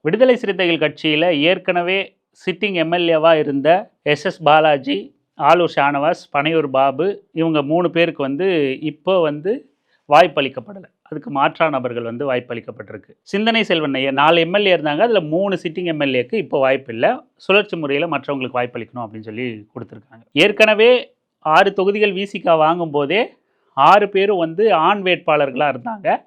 விடுதலை சிறுத்தைகள் கட்சியில் ஏற்கனவே சிட்டிங் எம்எல்ஏவா இருந்த எஸ்எஸ் பாலாஜி, ஆலூர் ஷானவாஸ், பனையூர் பாபு இவங்க 3 பேருக்கு இப்போ வாய்ப்பளிக்கப்படலை. அதுக்கு மாற்றா நபர்கள் வாய்ப்பளிக்கப்பட்டிருக்கு. சிந்தனை செல்வன் 4 எம்எல்ஏ இருந்தாங்க. அதில் 3 சிட்டிங் எம்எல்ஏக்கு இப்போ வாய்ப்பு இல்லை. சுழற்சி முறையில் மற்றவங்களுக்கு வாய்ப்பளிக்கணும் அப்படின்னு சொல்லி கொடுத்துருக்காங்க. ஏற்கனவே 6 தொகுதிகள் விசிகா வாங்கும் போதே 6 பேரும் ஆண் வேட்பாளர்களாக இருந்தாங்க.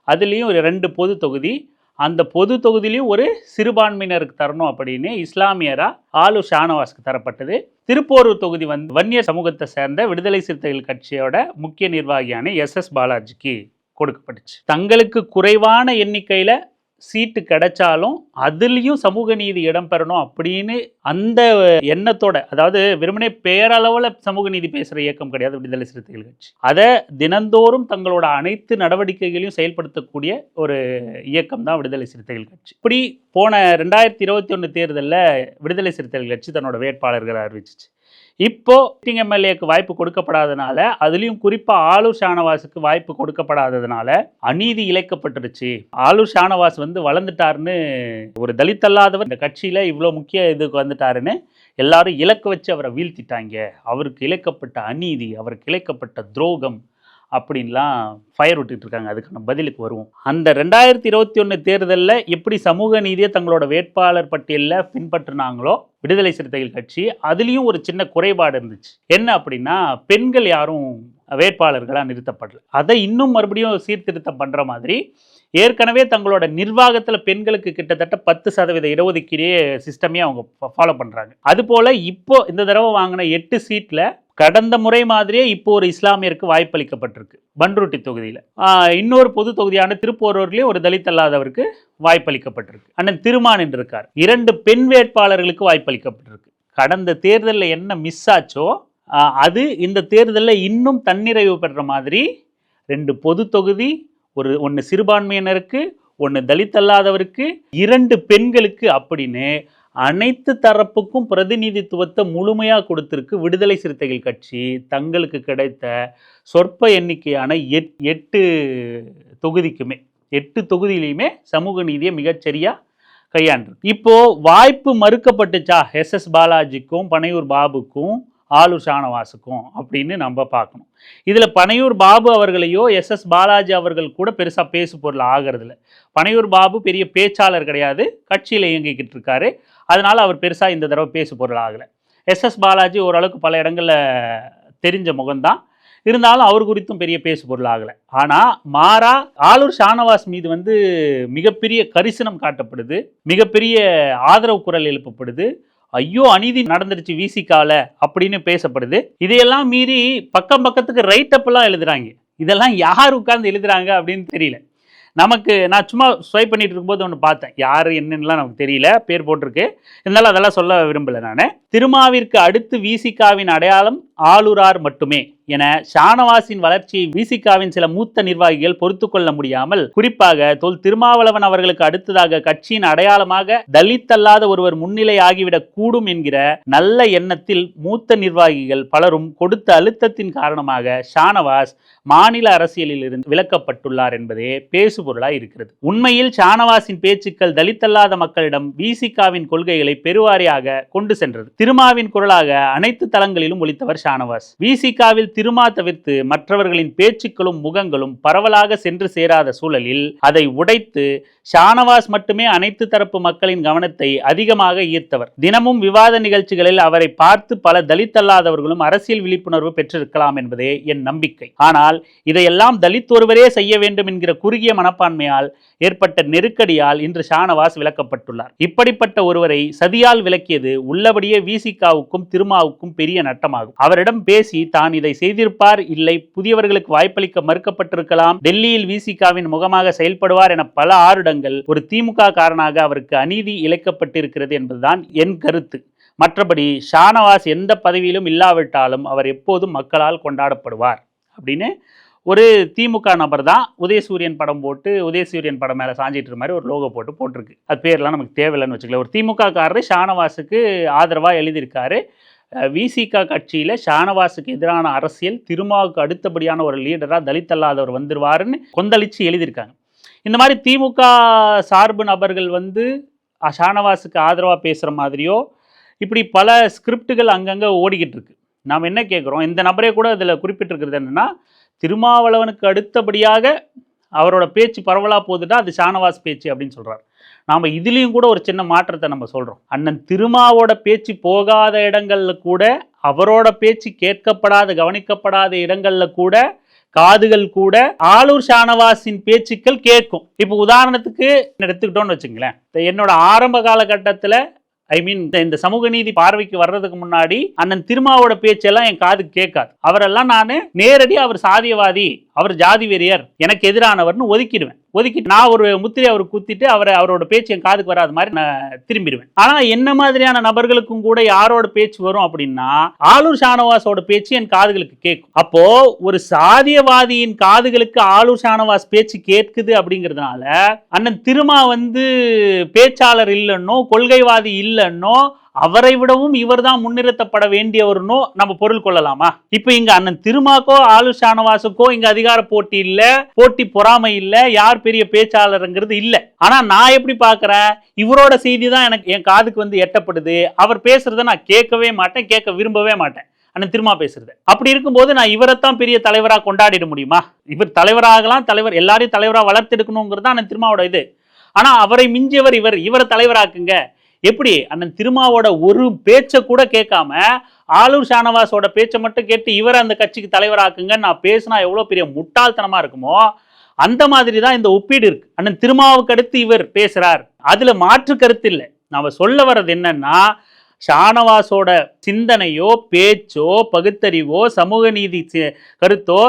அதுலேயும் ஒரு 2 பொது தொகுதி, அந்த பொது தொகுதியிலையும் ஒரு சிறுபான்மையினருக்கு தரணும் அப்படின்னு இஸ்லாமியரா ஆலூர் ஷானவாஸ்க்கு தரப்பட்டது. திருப்போரூர் தொகுதி வன்னியர் சமூகத்தை சேர்ந்த விடுதலை சிறுத்தைகள் கட்சியோட முக்கிய நிர்வாகியான எஸ்எஸ் பாலாஜிக்கு கொடுக்கப்பட்டுச்சு. தங்களுக்கு குறைவான எண்ணிக்கையில் சீட்டு கிடைச்சாலும் அதுலேயும் சமூக நீதி இடம்பெறணும் அப்படின்னு அந்த எண்ணத்தோட, அதாவது வெறுமனே பேரளவில் சமூக நீதி பேசுகிற இயக்கம் கிடையாது விடுதலை சிறுத்தைகள் கட்சி. அதை தினந்தோறும் தங்களோட அனைத்து நடவடிக்கைகளையும் செயல்படுத்தக்கூடிய ஒரு இயக்கம் தான் விடுதலை சிறுத்தைகள் கட்சி. இப்படி போன 2021 தேர்தலில் விடுதலை சிறுத்தைகள் கட்சி தன்னோட வேட்பாளர்களை அறிவிச்சிச்சு. இப்போ சிட்டிங் எம்எல்ஏக்கு வாய்ப்பு கொடுக்கப்படாதனால, அதுலேயும் குறிப்பாக ஆலூர் ஷானவாஸுக்கு வாய்ப்பு கொடுக்கப்படாததுனால அநீதி இழைக்கப்பட்டுருச்சு. ஆலூர் ஷானவாஸ் வளர்ந்துட்டாருன்னு, ஒரு தலித் அல்லாதவர் இந்த கட்சியில் இவ்வளோ முக்கிய இதுக்கு வந்துட்டாருன்னு எல்லாரும் இலக்கு வச்சு அவரை வீழ்த்திட்டாங்க. அவருக்கு இழைக்கப்பட்ட அநீதி, அவருக்கு இழைக்கப்பட்ட துரோகம் அப்படின்லாம் ஃபயர் விட்டுட்டு இருக்காங்க. அதுக்கான பதிலுக்கு வருவோம். அந்த 2021 தேர்தலில் எப்படி சமூக நீதியை தங்களோட வேட்பாளர் பட்டியலில் பின்பற்றினாங்களோ விடுதலை சிறுத்தைகள் கட்சி, அதுலேயும் ஒரு சின்ன குறைபாடு இருந்துச்சு. என்ன அப்படின்னா, பெண்கள் யாரும் வேட்பாளர்களாக நிறுத்தப்படல. அதை இன்னும் மறுபடியும் சீர்திருத்தம் பண்ணுற மாதிரி ஏற்கனவே தங்களோட நிர்வாகத்தில் பெண்களுக்கு கிட்டத்தட்ட 10% இடஒதுக்கீடே சிஸ்டமே அவங்க ஃபாலோ பண்ணுறாங்க. அதுபோல் இப்போ இந்த தடவை வாங்கின 8 சீட்டில் கடந்த முறை மாதிரியே இப்போ ஒரு இஸ்லாமியருக்கு வாய்ப்பளிக்கப்பட்டிருக்கு பன்ருட்டி தொகுதியில். இன்னொரு பொது தொகுதியான திருப்போரூர்லேயும் ஒரு தலித் அல்லாதவருக்கு வாய்ப்பளிக்கப்பட்டிருக்கு. அண்ணன் திருமான் இருக்கார். 2 பெண் வேட்பாளர்களுக்கு வாய்ப்பளிக்கப்பட்டிருக்கு. கடந்த தேர்தலில் என்ன மிஸ் ஆச்சோ அது இந்த தேர்தலில் இன்னும் தன்னிறைவு பெற்ற மாதிரி 2 பொது தொகுதி, ஒன்று சிறுபான்மையினருக்கு, ஒன்று தலித் அல்லாதவருக்கு, 2 பெண்களுக்கு அப்படின்னு அனைத்து தரப்புக்கும் பிரதிநிதித்துவத்தை முழுமையாக கொடுத்திருக்கு விடுதலை சிறுத்தைகள் கட்சி. தங்களுக்கு கிடைத்த சொற்ப எண்ணிக்கையான 8 தொகுதிக்குமே 8 தொகுதியிலையுமே சமூக நீதியை மிகச்சரியாக கையாண்டு. இப்போ வாய்ப்பு மறுக்கப்பட்டுச்சா எஸ்எஸ் பாலாஜிக்கும் பனையூர் பாபுக்கும் ஆலூர் ஷானவாஸுக்கும் அப்படின்னு நம்ம பார்க்கணும். இதில் பனையூர் பாபு அவர்களையோ எஸ்எஸ் பாலாஜி அவர்கள் கூட பெருசாக பேசு பொருள் ஆகிறதில்ல. பனையூர் பாபு பெரிய பேச்சாளர் கிடையாது, கட்சியில் இயங்கிக்கிட்டு இருக்காரு. அதனால் அவர் பெருசாக இந்த தடவை பேசு பொருள் ஆகலை. எஸ்எஸ் பாலாஜி ஓரளவுக்கு பல இடங்களில் தெரிஞ்ச முகம்தான், இருந்தாலும் அவர் குறித்தும் பெரிய பேசு பொருள் ஆகலை. ஆனால் மாறா ஆலூர் ஷானவாஸ் மீது மிகப்பெரிய கரிசனம் காட்டப்படுது, மிகப்பெரிய ஆதரவு குரல் எழுப்பப்படுது. ஐயோ அநீதி நடந்துருச்சு விசிகாவில் அப்படின்னு பேசப்படுது. இதையெல்லாம் மீறி பக்கத்துக்கு ரைட் அப்லாம் எழுதுறாங்க. இதெல்லாம் யார் உட்கார்ந்து எழுதுறாங்க அப்படின்னு தெரியல நமக்கு. நான் சும்மா ஸ்வைப் பண்ணிட்டு இருக்கும்போது ஒன்று பார்த்தேன், யார் என்னென்னலாம் நமக்கு தெரியல, பேர் போட்டிருக்கு, இருந்தாலும் அதெல்லாம் சொல்ல விரும்பலை. நான் திருமாவிற்கு அடுத்து விசிகாவின் அடையாளம் ஆளுரார் மட்டுமே என ஷானவாஸின் வளர்ச்சியை விசிகாவின் சில மூத்த நிர்வாகிகள் பொறுத்து கொள்ள முடியாமல், குறிப்பாக தொல் திருமாவளவன் அவர்களுக்கு அடுத்ததாக கட்சியின் அடையாளமாக தலித் அல்லாத ஒருவர் முன்னிலை ஆகிவிடக் கூடும் என்கிற நல்ல எண்ணத்தில் மூத்த நிர்வாகிகள் பலரும் கொடுத்த அழுத்தத்தின் காரணமாக ஷானவாஸ் மாநில அரசியலில் இருந்து விலக்கப்பட்டுள்ளார் என்பதே பேசுபொருளாய் இருக்கிறது. உண்மையில் ஷானவாஸின் பேச்சுக்கள் தலித் அல்லாத மக்களிடம் விசிகாவின் கொள்கைகளை பெருவாரியாக கொண்டு சென்றது. திருமாவின் குரலாக அனைத்து தளங்களிலும் ஒலித்தவர் ஷானவாஸ். விசிகாவில் திருமா தவிர்த்து மற்றவர்களின் பேச்சுக்களும் முகங்களும் பரவலாக சென்று சேராத சூழலில் அதை உடைத்து ஷானவாஸ் மட்டுமே அனைத்து தரப்பு மக்களின் கவனத்தை அதிகமாக ஈர்த்தவர். தினமும் விவாத நிகழ்ச்சிகளில் அவரை பார்த்து பல தலித் அல்லாதவர்களும் அரசியல் விழிப்புணர்வு பெற்றிருக்கலாம் என்பதே என் நம்பிக்கை. ஆனால் இதையெல்லாம் தலித் ஒருவரே செய்ய வேண்டும் என்கிற குறுகிய மனப்பான்மையால் ஏற்பட்ட நெருக்கடியால் இன்று ஷானவாஸ் விலக்கப்பட்டுள்ளார். இப்படிப்பட்ட ஒருவரை சதியால் விலக்கியது உள்ளபடியே விசிகாவுக்கும் திருமாவுக்கும் பெரிய நட்டமாகும். அவரிடம் பேசி தான் இதை செய்திருப்பார், இல்லை புதியவர்களுக்கு வாய்ப்பளிக்க மறுக்கப்பட்டிருக்கலாம், டெல்லியில் விசிகாவின் முகமாக செயல்படுவார் என பல ஆருடங்கள் ஒரு திமுக காரனாக அவருக்கு அநீதி இழைக்கப்பட்டிருக்கிறது என்பதுதான் என் கருத்து. மற்றபடி ஷானவாஸ் எந்த பதவியிலும் இல்லாவிட்டாலும் அவர் எப்போதும் மக்களால் கொண்டாடப்படுவார் அப்படின்னு ஒரு திமுக நபர் தான் உதயசூரியன் படம் போட்டு, உதயசூரியன் படம் மேலே சாஞ்சிட்டு மாதிரி ஒரு லோகோ போட்டிருக்கு. அது பேர்லாம் நமக்கு தேவையில்லைன்னு வச்சுக்கல. ஒரு திமுக காரர் ஷானவாஸுக்கு ஆதரவாக எழுதியிருக்காரு. விசிக கட்சியில் ஷானவாஸுக்கு எதிரான அரசியல், திருமாவுக்கு அடுத்தபடியான ஒரு லீடராக தலித் அல்லாதவர் வந்துருவாருன்னு கொந்தளிச்சு எழுதியிருக்காங்க. இந்த மாதிரி திமுக சார்பு நபர்கள் ஷானவாஸுக்கு ஆதரவாக பேசுகிற மாதிரியோ இப்படி பல ஸ்கிரிப்டுகள் அங்கங்கே ஓடிக்கிட்டு இருக்கு. நாம் என்ன கேட்குறோம், இந்த நபரே கூட இதில் குறிப்பிட்டிருக்கிறது என்னென்னா, திருமாவளவனுக்கு அடுத்தபடியாக அவரோட பேச்சு பரவலாக போகுதுன்னா அது ஷானவாஸ் பேச்சு அப்படின்னு சொல்கிறார். நாம் இதுலேயும் கூட ஒரு சின்ன மாற்றத்தை நம்ம சொல்கிறோம். அண்ணன் திருமாவோட பேச்சு போகாத இடங்களில் கூட, அவரோட பேச்சு கேட்கப்படாத கவனிக்கப்படாத இடங்களில் கூட, காதுகள் கூட ஆலூர் ஷானவாஸின் பேச்சுக்கள் கேட்கும். இப்போ உதாரணத்துக்கு எடுத்துக்கிட்டோன்னு வச்சுங்களேன், என்னோட ஆரம்ப காலகட்டத்தில் இந்த சமூக நீதி பார்வைக்கு வர்றதுக்கு முன்னாடி அண்ணன் திருமாவோட பேச்செல்லாம் என் காதுக்கு கேட்காது. அவரெல்லாம் நான் நேரடி அவர் சாதியவாதி, அவர் ஜாதி வெறியர், எனக்கு எதிரானவர்னு ஒதுக்கிடுவேன். ஒதுக்கிட்டு நான் ஒரு முத்திரை அவர் குத்திட்டு அவரோட பேச்சு என் காதுக்கு வராத மாதிரி நான் திரும்பிடுவேன். ஆனா என்ன மாதிரியான நபர்களுக்கும் கூட யாரோட பேச்சு வரும் அப்படின்னா, ஆலூர் ஷானவாஸோட பேச்சு என் காதுகளுக்கு கேட்கும். அப்போ ஒரு சாதியவாதியின் காதுகளுக்கு ஆலூர் ஷானவாஸ் பேச்சு கேட்குது அப்படிங்கிறதுனால அண்ணன் திருமா பேச்சாளர் இல்லைன்னோ கொள்கைவாதி இல்லைன்னோ அவரை விடவும் இவர் தான் முன்னிறுத்தப்பட வேண்டியவர்னோ நம்ம பொருள் கொள்ளலாமா? இப்ப இங்க அண்ணன் திருமாக்கோ ஆலூர் ஷானவாஸுக்கோ இங்க அதிகார போட்டி இல்ல, போட்டி பொறாமை இல்ல, யார் பெரிய பேச்சாளருங்கிறது இல்ல. ஆனா நான் எப்படி பாக்குறேன், இவரோட செய்தி தான் எனக்கு என் காதுக்கு எட்டப்படுது. அவர் பேசுறத நான் கேட்கவே மாட்டேன், கேட்க விரும்பவே மாட்டேன். அண்ணன் திருமா பேசுறது. அப்படி இருக்கும்போது நான் இவரைத்தான் பெரிய தலைவரா கொண்டாடிட முடியுமா? இவர் தலைவராகலாம், தலைவர் எல்லாரையும் தலைவரா வளர்த்தெடுக்கணுங்கிறது அண்ணன் திருமாவோட இது. ஆனா அவரை மிஞ்சியவர் இவரை தலைவராக்குங்க. எப்படி அண்ணன் திருமாவோட ஒரு பேச்சை கூட கேட்காம ஆலூர் ஷானவாஸோட பேச்சை மட்டும் கேட்டு இவரை அந்த கட்சிக்கு தலைவராக்குங்கன்னு நான் பேசினா எவ்வளோ பெரிய முட்டாள்தனமா இருக்குமோ, அந்த மாதிரி தான் இந்த ஒப்பீடு இருக்கு. அண்ணன் திருமாவுக்கு அடுத்து இவர் பேசுறார், அதுல மாற்று கருத்து இல்லை. நாம சொல்ல வர்றது என்னன்னா, ஷானவாஸோட சிந்தனையோ பேச்சோ பகுத்தறிவோ சமூக நீதி கருத்தோ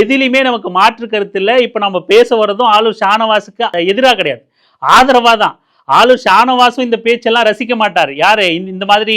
எதிலுமே நமக்கு மாற்று கருத்து இல்லை. இப்போ நம்ம பேச வர்றதும் ஆலூர் ஷானவாஸுக்கு எதிராக கிடையாது, ஆதரவாக தான். ஆலூர் ஷானவாஸும் இந்த பேச்செல்லாம் ரசிக்க மாட்டார். யாரு இந்த மாதிரி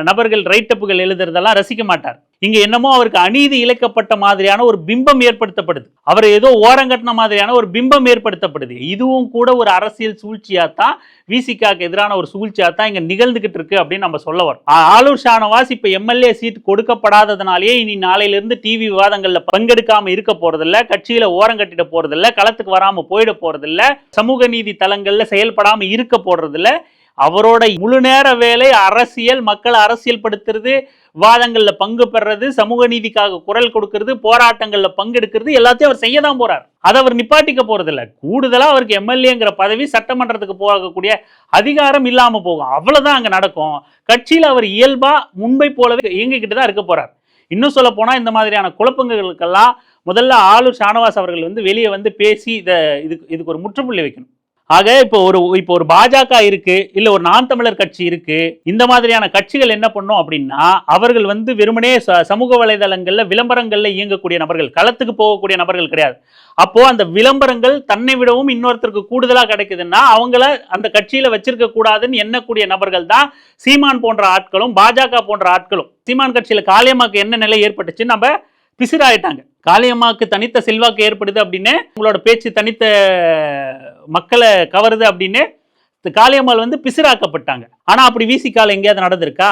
நபர்கள் ரைட்டப்புகள் எழுதுறதெல்லாம் ரசிக்க மாட்டார். இங்க என்னமோ அவருக்கு அநீதி இழைக்கப்பட்ட மாதிரியான ஒரு பிம்பம் ஏற்படுத்தப்படுது, அவர் ஏதோ ஓரங்கட்டின மாதிரியான ஒரு பிம்பம் ஏற்படுத்தப்படுது. இதுவும் கூட ஒரு அரசியல் சூழ்ச்சியாத்தான், விசிகாக்கு எதிரான ஒரு சூழ்ச்சியாத்தான் இங்க நிகழ்ந்துகிட்டு இருக்கு அப்படின்னு நம்ம சொல்ல வரோம். ஆலூர் ஷானவாஸ் இப்ப எம்எல்ஏ சீட் கொடுக்கப்படாததுனாலேயே இனி நாளையிலிருந்து டிவி விவாதங்கள்ல பங்கெடுக்காம இருக்க போறதில்ல, கட்சியில ஓரங்கட்டிட போறதில்ல, களத்துக்கு வராம போயிட போறதில்ல, சமூக நீதி தளங்கள்ல செயல்படாம இருக்க போறதில்ல. அவரோட முழு நேர வேலை அரசியல், மக்களை அரசியல் படுத்துறது, விவாதங்கள்ல பங்கு பெறது, சமூக நீதிக்காக குரல் கொடுக்கிறது, போராட்டங்கள்ல பங்கெடுக்கிறது, எல்லாத்தையும் அவர் செய்ய தான் போறார். அதை அவர் நிப்பாட்டிக்க போறதில்ல. கூடுதலா அவருக்கு எம்எல்ஏங்கிற பதவி, சட்டமன்றத்துக்கு போகக்கூடிய அதிகாரம் இல்லாம போகும். அவ்வளவுதான் அங்க நடக்கும். கட்சியில் அவர் இயல்பா முன்பை போலவே இயங்கிக்கிட்டு தான் இருக்க போறார். இன்னும் சொல்ல போனா இந்த மாதிரியான குழப்பங்களுக்கெல்லாம் முதல்ல ஆலூர் ஷானவாஸ் அவர்கள் வெளியே பேசி இதுக்கு ஒரு முற்றுப்புள்ளி வைக்கணும். ஆக இப்போ ஒரு பாஜக இருக்கு, இல்ல ஒரு நாம் தமிழர் கட்சி இருக்கு. இந்த மாதிரியான கட்சிகள் என்ன பண்ணும் அப்படின்னா, அவர்கள் வெறுமனே சமூக வலைதளங்கள்ல விளம்பரங்கள்ல இயங்கக்கூடிய நபர்கள், களத்துக்கு போகக்கூடிய நபர்கள் கிடையாது. அப்போ அந்த விளம்பரங்கள் தன்னை விடவும் இன்னொருத்தருக்கு கூடுதலா கிடைக்குதுன்னா அவங்கள அந்த கட்சியில வச்சிருக்க கூடாதுன்னு எண்ணக்கூடிய நபர்கள் தான் சீமான் போன்ற ஆட்களும் பாஜக போன்ற ஆட்களும். சீமான் கட்சியில காளியம்மாக்கு என்ன நிலை ஏற்பட்டுச்சு, நம்ம பிசிறாயிட்டாங்க. காளியம்மாவுக்கு தனித்த செல்வாக்கு ஏற்படுது அப்படின்னு, உங்களோட பேச்சு தனித்த மக்களை கவருது அப்படின்னு காளியம்மாள் பிசிறாக்கப்பட்டாங்க. ஆனா அப்படி விசிகால எங்கேயாவது நடந்திருக்கா?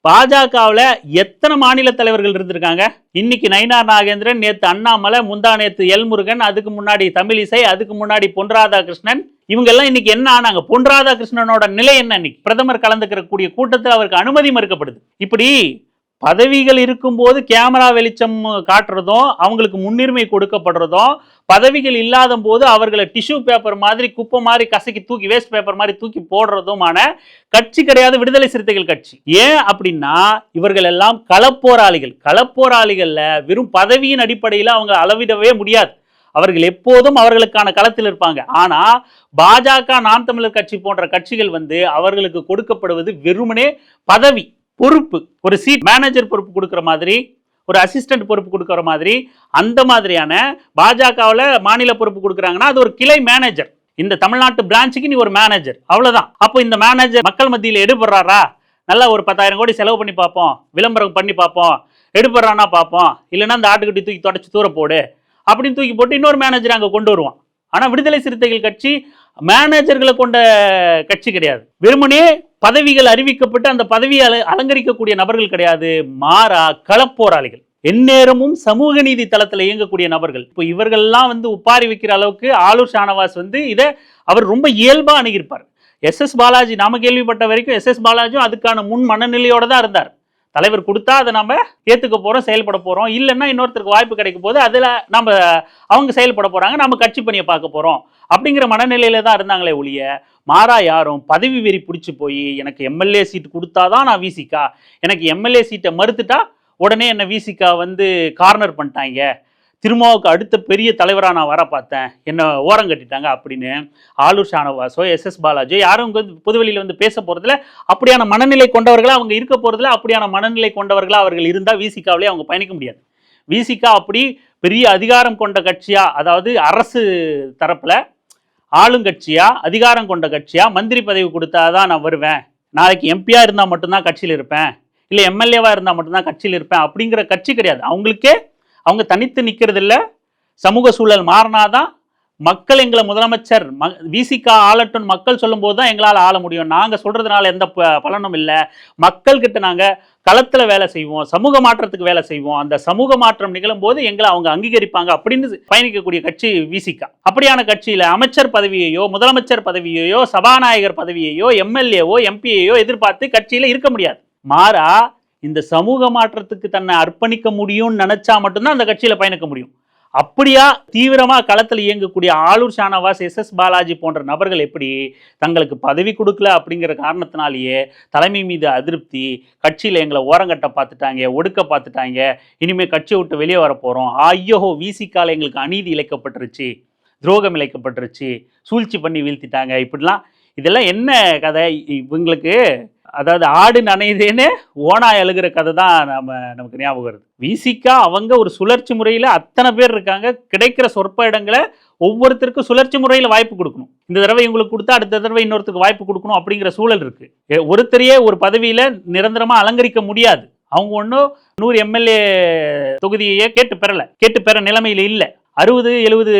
பாஜகவில் எத்தனை மாநில தலைவர்கள் இருந்திருக்காங்க? இன்னைக்கு நயினார் நாகேந்திரன், நேற்று அண்ணாமலை, முந்தா நேற்று எல்முருகன், அதுக்கு முன்னாடி தமிழிசை, அதுக்கு முன்னாடி பொன் ராதாகிருஷ்ணன், இவங்க எல்லாம் இன்னைக்கு என்ன ஆனாங்க? பொன் ராதாகிருஷ்ணனோட நிலை என்ன? இன்னைக்கு பிரதமர் கலந்துக்கிற கூடிய கூட்டத்தில் அவருக்கு அனுமதி மறுக்கப்படுது. இப்படி பதவிகள் இருக்கும்போது கேமரா வெளிச்சம் காட்டுறதும், அவங்களுக்கு முன்னுரிமை கொடுக்கப்படுறதும், பதவிகள் இல்லாத போது அவர்களை டிஷ்யூ பேப்பர் மாதிரி, குப்பை மாதிரி கசக்கி தூக்கி, வேஸ்ட் பேப்பர் மாதிரி தூக்கி போடுறதுமான கட்சி கிடையாது விடுதலை சிறுத்தைகள் கட்சி. ஏன் அப்படின்னா இவர்கள் எல்லாம் களப்போராளிகள். களப்போராளிகள்ல வெறும் பதவியின் அடிப்படையில் அவங்க அளவிடவே முடியாது. அவர்கள் எப்போதும் அவர்களுக்கான களத்தில் இருப்பாங்க. ஆனா பாஜக, நாம் தமிழர் கட்சி போன்ற கட்சிகள் அவர்களுக்கு கொடுக்கப்படுவது வெறுமனே பதவி, பொறுப்பு, ஒரு சீட், மேனேஜர் பொறுப்பு கொடுக்குற மாதிரி, ஒரு அசிஸ்டன்ட் பொறுப்பு கொடுக்குற மாதிரி. அந்த மாதிரியான பாஜகவில் மாநில பொறுப்பு கொடுக்குறாங்கன்னா அது ஒரு கிளை மேனேஜர். இந்த தமிழ்நாட்டு பிரான்ச்சுக்கு நீ ஒரு மேனேஜர், அவ்வளவுதான். அப்போ இந்த மேனேஜர் மக்கள் மத்தியில் எடுபடுறாரா? நல்லா ஒரு 10,000 கோடி செலவு பண்ணி பார்ப்போம், விளம்பரம் பண்ணி பார்ப்போம், எடுபடுறானா பார்ப்போம், இல்லைன்னா அந்த ஆட்டுக்குட்டி தூக்கி தொடச்சி தூர போடு அப்படின்னு தூக்கி போட்டு இன்னொரு மேனேஜர் அங்கே கொண்டு வருவான். ஆனால் விடுதலை சிறுத்தைகள் கட்சி மேனேஜர்களை கொண்ட கட்சி கிடையாது. வெறுமனே பதவிகள் அறிவிக்கப்பட்டு அந்த பதவியை அலங்கரிக்கக்கூடிய நபர்கள் கிடையாது. மாறா களப்போராளிகள், எந்நேரமும் சமூக நீதி தளத்தில் இயங்கக்கூடிய நபர்கள். இப்போ இவர்கள்லாம் ஒப்பாரி வைக்கிற அளவுக்கு ஆலூர் ஷானவாஸ் இதை அவர் ரொம்ப இயல்பா அணுகியிருப்பார். எஸ் பாலாஜி நாம கேள்விப்பட்ட வரைக்கும் எஸ் பாலாஜியும் அதுக்கான முன் மனநிலையோட தான் இருந்தார். தலைவர் கொடுத்தா அதை நம்ம ஏற்றுக்க போகிறோம், செயல்பட போகிறோம், இல்லைன்னா இன்னொருத்தருக்கு வாய்ப்பு கிடைக்கும் போது அதில் நம்ம அவங்க செயல்பட போகிறாங்க, நம்ம கட்சி பணியை பார்க்க போகிறோம் அப்படிங்கிற மனநிலையில தான் இருந்தாங்களே ஒழிய, மாறா யாரும் பதவி வெறி பிடிச்சி போய் எனக்கு எம்எல்ஏ சீட்டு கொடுத்தாதான் நான் விசிகா, எனக்கு எம்எல்ஏ சீட்டை மறுத்துட்டா உடனே என்ன விசிகா வந்து கார்னர் பண்ணிட்டாங்க, திருமாவுக்கு அடுத்த பெரிய தலைவராக நான் வர பார்த்தேன், என்ன ஓரம் கட்டிட்டாங்க அப்படின்னு ஆலூர் ஷானவாஸோ எஸ் பாலாஜியோ யாரும் பொதுவெளியில் வந்து பேச போகிறதுல, அப்படியான மனநிலை கொண்டவர்களாக அவங்க இருக்க போகிறதுல, அப்படியான மனநிலை கொண்டவர்களாக அவர்கள் இருந்தால் விசிகாவிலே அவங்க பயணிக்க முடியாது. விசிகா அப்படி பெரிய அதிகாரம் கொண்ட கட்சியாக, அதாவது அரசு தரப்பில் ஆளுங்கட்சியா அதிகாரம் கொண்ட கட்சியா மந்திரி பதவி கொடுத்தாதான் நான் வருவேன், நாளைக்கு எம்பியா இருந்தால் மட்டும்தான் கட்சியில் இருப்பேன், இல்லை எம்எல்ஏவா இருந்தால் மட்டும்தான் கட்சியில் இருப்பேன் அப்படிங்கிற கட்சி கிடையாது. அவங்களுக்கே அவங்க தனித்து நிற்கிறது இல்லை. சமூக சூழல் மாறினாதான் மக்கள் எங்களை முதலமைச்சர் விசிகா ஆளட்டும் மக்கள் சொல்லும் போது தான் எங்களால் ஆள முடியும், நாங்கள் சொல்றதுனால எந்த பலனும் இல்லை, மக்கள்கிட்ட நாங்கள் களத்தில் வேலை செய்வோம், சமூக மாற்றத்துக்கு வேலை செய்வோம், அந்த சமூக மாற்றம் நிகழும் போது எங்களை அவங்க அங்கீகரிப்பாங்க அப்படின்னு பயணிக்கக்கூடிய கட்சி விசிகா. அப்படியான கட்சியில் அமைச்சர் பதவியையோ முதலமைச்சர் பதவியையோ சபாநாயகர் பதவியையோ எம்எல்ஏவோ எம்பியையோ எதிர்பார்த்து கட்சியில் இருக்க முடியாது. மாறா இந்த சமூக மாற்றத்துக்கு தன்னை அர்ப்பணிக்க முடியும்னு நினைச்சா மட்டும்தான் அந்த கட்சியில பயணிக்க முடியும். அப்படியா தீவிரமா களத்தில் இயங்கக்கூடிய ஆலூர் ஷானவாஸ் எஸ் பாலாஜி போன்ற நபர்கள் எப்படி தங்களுக்கு பதவி கொடுக்கல அப்படிங்கிற காரணத்தினாலேயே தலைமை மீது அதிருப்தி, கட்சியில எங்களை ஓரங்கட்ட பார்த்துட்டாங்க, ஒடுக்க பார்த்துட்டாங்க, இனிமேல் கட்சியை விட்டு வெளியே வர போறோம், ஐயோ விசிகால எங்களுக்கு அநீதி இழைக்கப்பட்டுருச்சு, துரோகம் இழைக்கப்பட்டுருச்சு, சூழ்ச்சி பண்ணி வீழ்த்திட்டாங்க, இப்படிலாம் இதெல்லாம் என்ன கதை இவங்களுக்கு? அதாவது ஆடு நனையுதேன்னு ஓனாய் அழுகிற கதை தான் நமக்கு ஞாபகம் வருது. விசிகா அவங்க ஒரு சுழற்சி முறையில் அத்தனை பேர் இருக்காங்க, கிடைக்கிற சொற்ப இடங்களை ஒவ்வொருத்தருக்கும் சுழற்சி முறையில் வாய்ப்பு கொடுக்கணும். இந்த தடவை இவங்களுக்கு கொடுத்தா அடுத்த தடவை இன்னொருத்தருக்கு வாய்ப்பு கொடுக்கணும் அப்படிங்கிற சூழல் இருக்கு. ஒருத்தரையே ஒரு பதவியில நிரந்தரமா அலங்கரிக்க முடியாது. அவங்க ஒன்றும் 100 எம்எல்ஏ தொகுதியே கேட்டு பெற நிலைமையில இல்லை, 60-70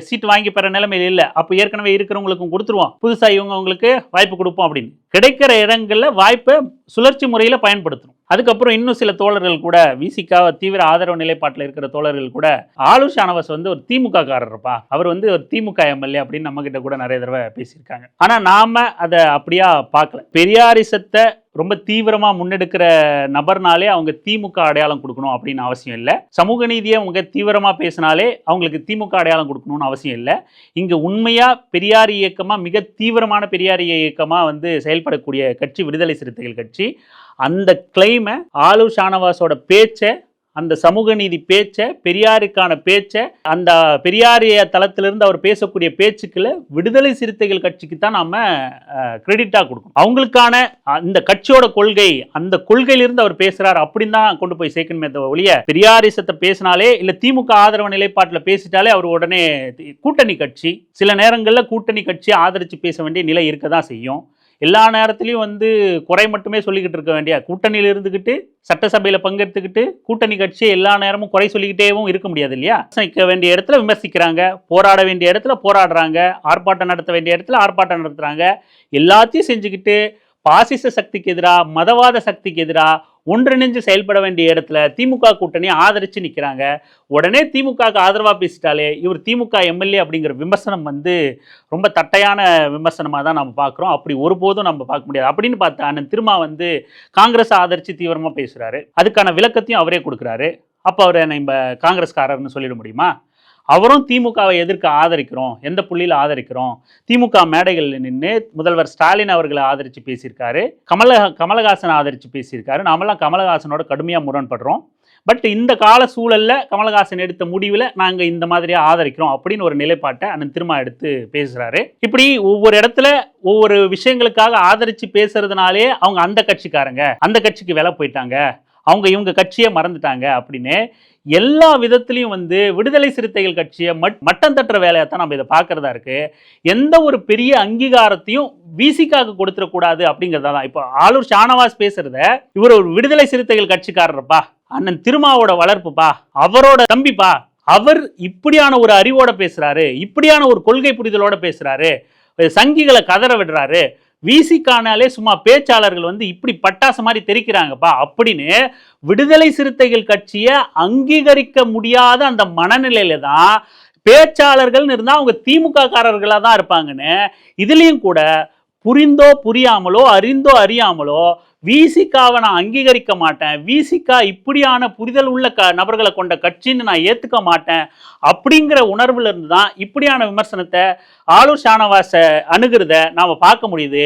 சீட் வாங்கி பெற நிலைமையில் இல்லை. அப்போ ஏற்கனவே இருக்கிறவங்களுக்கும் கொடுத்துருவோம், புதுசாக இவங்களுக்கு வாய்ப்பு கொடுப்போம் அப்படின்னு கிடைக்கிற இடங்களில் வாய்ப்பை சுழற்சி முறையில் பயன்படுத்தணும். அதுக்கப்புறம் இன்னும் சில தோழர்கள் கூட விசிகா தீவிர ஆதரவு நிலைப்பாட்டில் இருக்கிற தோழர்கள் கூட ஆலூர் ஷானவாஸ் வந்து ஒரு திமுக காரர்ப்பா, அவர் வந்து ஒரு திமுக எம்எல்ஏ அப்படின்னு நம்ம கிட்ட கூட நிறைய தடவை பேசியிருக்காங்க. ஆனால் நாம அதை அப்படியா பார்க்கல. பெரியாரிசத்தை ரொம்ப தீவிரமா முன்னெடுக்கிற நபர்னாலே அவங்க திமுக அடையாளம் கொடுக்கணும் அப்படின்னு அவசியம் இல்லை. சமூக நீதியை அவங்க தீவிரமா பேசினாலே அவங்களுக்கு திமுக அடையாளம் கொடுக்கணும்னு அவசியம் இல்லை. இங்க உண்மையா பெரியார் இயக்கமா, மிக தீவிரமான பெரியார் இயக்கமா வந்து செயல்படக்கூடிய கட்சி விடுதலை சிறுத்தைகள் கட்சி. அந்த கிளைமை ஆலூர் ஷானவாஸோட பேச்சை, அந்த சமூக நீதி பேச்சை, பெரியாருக்கான பேச்சை, அந்த பெரியாரிய தளத்திலிருந்து அவர் பேசக்கூடிய பேச்சுக்களை விடுதலை சிறுத்தைகள் கட்சிக்கு தான் நாம கிரெடிட்டா கொடுக்கணும். அவங்களுக்கான அந்த கட்சியோட கொள்கை, அந்த கொள்கையிலிருந்து அவர் பேசுறாரு அப்படின்னு தான் கொண்டு போய் சேர்க்கணுமே ஒழிய, பெரியாரிசத்தை பேசினாலே இல்லை திமுக ஆதரவு நிலைப்பாட்டில் பேசிட்டாலே அவர் உடனே கூட்டணி கட்சி, சில நேரங்களில் கூட்டணி கட்சியை ஆதரித்து பேச வேண்டிய நிலை இருக்க தான் செய்யும். எல்லா நேரத்திலையும் வந்து குறை மட்டுமே சொல்லிக்கிட்டு இருக்க வேண்டிய, கூட்டணியில் இருந்துக்கிட்டு சட்டசபையில் பங்கெடுத்துக்கிட்டு கூட்டணி கட்சியை எல்லா நேரமும் குறை சொல்லிக்கிட்டேவும் இருக்க முடியாது இல்லையா? விமர்சிக்க வேண்டிய இடத்துல விமர்சிக்கிறாங்க, போராட வேண்டிய இடத்துல போராடுறாங்க, ஆர்ப்பாட்டம் நடத்த வேண்டிய இடத்துல ஆர்ப்பாட்டம் நடத்துறாங்க. எல்லாத்தையும் செஞ்சுக்கிட்டு பாசிச சக்திக்கு எதிராக, மதவாத சக்திக்கு எதிராக ஒன்றிணைஞ்சு செயல்பட வேண்டிய இடத்துல திமுக கூட்டணி ஆதரிச்சு நிற்கிறாங்க. உடனே திமுகவுக்கு ஆதரவாக பேசிட்டாலே இவர் திமுக எம்எல்ஏ அப்படிங்கிற விமர்சனம் வந்து ரொம்ப தட்டையான விமர்சனமாக தான் நம்ம பார்க்குறோம். அப்படி ஒருபோதும் நம்ம பார்க்க முடியாது. அப்படின்னு பார்த்தா அண்ணன் திருமா வந்து காங்கிரஸ் ஆதரித்து தீவிரமாக பேசுகிறாரு, அதுக்கான விளக்கத்தையும் அவரே கொடுக்குறாரு. அப்போ அவரை நம்ம காங்கிரஸ்காரர்னு சொல்லிட முடியுமா? அவரும் திமுகவை எதிர்க்க ஆதரிக்கிறோம், எந்த புள்ளியில் ஆதரிக்கிறோம், திமுக மேடைகளில் நின்று முதல்வர் ஸ்டாலின் அவர்களை ஆதரித்து பேசியிருக்காரு, கமலஹாசன் ஆதரித்து பேசியிருக்காரு. நாமெல்லாம் கமலஹாசனோட கடுமையாக முரண்படுறோம். பட் இந்த கால சூழலில் கமலஹாசன் எடுத்த முடிவில் நாங்கள் இந்த மாதிரியாக ஆதரிக்கிறோம் அப்படின்னு ஒரு நிலைப்பாட்டை அண்ணன் திருமா எடுத்து பேசுகிறாரு. இப்படி ஒவ்வொரு இடத்துல ஒவ்வொரு விஷயங்களுக்காக ஆதரித்து பேசுறதுனாலே அவங்க அந்த கட்சிக்காரங்க, அந்த கட்சிக்கு விலை போயிட்டாங்க, அவங்க இவங்க கட்சியை மறந்துட்டாங்க அப்படின்னு எல்லா விதத்திலையும் வந்து விடுதலை சிறுத்தைகள் கட்சியை மட்டம் தட்டுற வேலையை தான் நம்ம இதை பார்க்கறதா இருக்கு. எந்த ஒரு பெரிய அங்கீகாரத்தையும் விசிகாக்கு கொடுத்துடக்கூடாது அப்படிங்கிறதா தான். இப்போ ஆலூர் ஷானவாஸ் பேசுறத இவர் ஒரு விடுதலை சிறுத்தைகள் கட்சிக்காரர்ப்பா, அண்ணன் திருமாவோட வளர்ப்புப்பா, அவரோட தம்பிப்பா, அவர் இப்படியான ஒரு அறிவோட பேசுறாரு, இப்படியான ஒரு கொள்கை புரிதலோட பேசுறாரு, சங்கிகளை கதற விடுறாரு, விசிகானாலே சும்மா பேச்சாளர்கள் வந்து இப்படி பட்டாசு மாதிரி தெரிக்கிறாங்கப்பா அப்படின்னு விடுதலை சிறுத்தைகள் கட்சியை அங்கீகரிக்க முடியாத அந்த மனநிலையில தான் பேச்சாளர்கள்னு இருந்தால் அவங்க திமுக காரர்களாக தான் இருப்பாங்கன்னு இதுலேயும் கூட புரிந்தோ புரியாமலோ அறிந்தோ அறியாமலோ விசிகாவை நான் அங்கீகரிக்க மாட்டேன், விசிகா இப்படியான புரிதல் உள்ள நபர்களை கொண்ட கட்சின்னு நான் ஏற்றுக்க மாட்டேன் அப்படிங்கிற உணர்வுல இருந்து தான் இப்படியான விமர்சனத்தை ஆளூர் ஷானவாஸை அணுகிறத நாம பார்க்க முடியுது.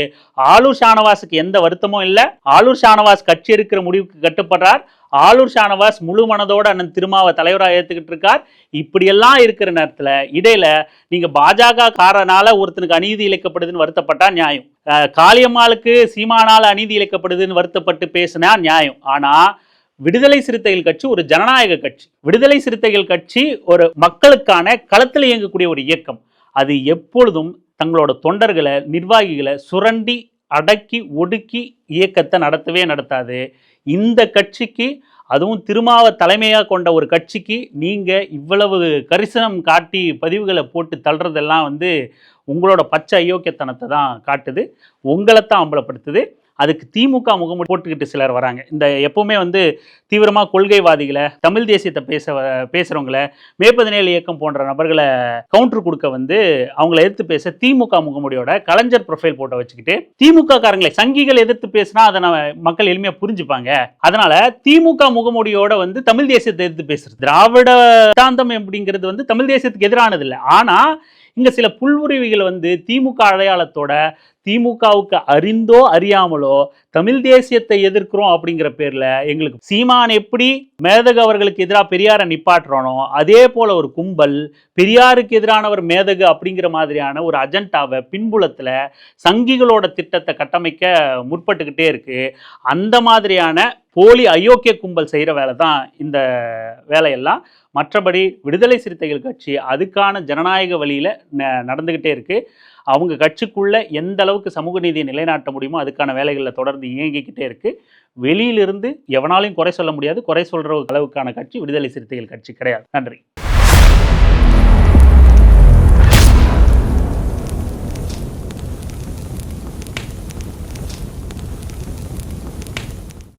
ஆளூர் ஷானவாஸுக்கு எந்த வருத்தமும் இல்லை. ஆளூர் ஷானவாஸ் கட்சி இருக்கிற முடிவுக்கு கட்டுப்படுறார். ஆளூர் ஷானவாஸ் முழு மனதோட அண்ணன் திருமாவை தலைவராக ஏற்றுக்கிட்டு இருக்கார். இப்படியெல்லாம் இருக்கிற நேரத்தில் இடையில நீங்க பாஜக காரனால ஒருத்தனுக்கு அநீதி இழைக்கப்படுதுன்னு வருத்தப்பட்டா நியாயம், காளியம்மாளுக்கு சீமானால் அநீதி இழைக்கப்படுதுன்னு வருத்தப்பட்டு பேசினா நியாயம். ஆனா விடுதலை சிறுத்தைகள் கட்சி ஒரு ஜனநாயக கட்சி. விடுதலை சிறுத்தைகள் கட்சி ஒரு மக்களுக்கான களத்தில் இயங்கக்கூடிய ஒரு இயக்கம். அது எப்பொழுதும் தங்களோட தொண்டர்களை நிர்வாகிகளை சுரண்டி அடக்கி ஒடுக்கி இயக்கத்தை நடத்தவே நடத்தாது. இந்த கட்சிக்கு, அதுவும் திருமாவை தலைமையாக கொண்ட ஒரு கட்சிக்கு நீங்கள் இவ்வளவு கரிசனம் காட்டி பதிவுகளை போட்டு தள்ளுறதெல்லாம் உங்களோட பச்சை அயோக்கியத்தனத்தை தான் காட்டுது, உங்களை தான் அம்பலப்படுத்துது. அதுக்கு திமுக முகமூடி போட்டுக்கிட்டு சிலர் வராங்க. இந்த எப்பவுமே தீவிரமாக கொள்கைவாதிகளை, தமிழ் தேசியத்தை பேசுகிறவங்களை, மே 17 இயக்கம் போன்ற நபர்களை கவுண்டர் கொடுக்க அவங்கள எதிர்த்து பேச திமுக முகமூடியோட கலைஞர் ப்ரொஃபைல் போட்டோ வச்சுக்கிட்டு திமுக காரங்களை சங்கிகள் எதிர்த்து பேசினா அதை மக்கள் எளிமையாக புரிஞ்சுப்பாங்க. அதனால திமுக முகமூடியோட தமிழ் தேசியத்தை எதிர்த்து பேசுறது, திராவிட சித்தாந்தம் அப்படிங்கிறது தமிழ் தேசியத்துக்கு எதிரானது இல்லை. ஆனால் இங்கே சில புல்வுருவிகள் திமுக அடையாளத்தோட திமுகவுக்கு அறிந்தோ அறியாமலோ தமிழ் தேசியத்தை எதிர்க்கிறோம் அப்படிங்கிற பேர்ல எங்களுக்கு சீமான் எப்படி மேதகு அவர்களுக்கு எதிராக பெரியாரை நிப்பாட்டுறானோ அதே போல ஒரு கும்பல் பெரியாருக்கு எதிரானவர் மேதகு அப்படிங்கிற மாதிரியான ஒரு அஜெண்டாவை பின்புலத்துல சங்கிகளோட திட்டத்தை கட்டமைக்க முற்பட்டுக்கிட்டே இருக்கு. அந்த மாதிரியான போலி அயோக்கிய கும்பல் செய்கிற வேலை தான் இந்த வேலையெல்லாம். மற்றபடி விடுதலை சிறுத்தைகள் கட்சி அதுக்கான ஜனநாயக வழியில் நடந்துக்கிட்டே இருக்குது. அவங்க கட்சிக்குள்ள எந்த அளவுக்கு சமூக நீதியை நிலைநாட்ட முடியுமோ அதுக்கான வேலைகளில் தொடர்ந்து இயங்கிக்கிட்டே இருக்குது. வெளியிலிருந்து எவனாலையும் குறை சொல்ல முடியாது. குறை சொல்கிற அளவுக்கான கட்சி விடுதலை சிறுத்தைகள் கட்சி கிடையாது. நன்றி.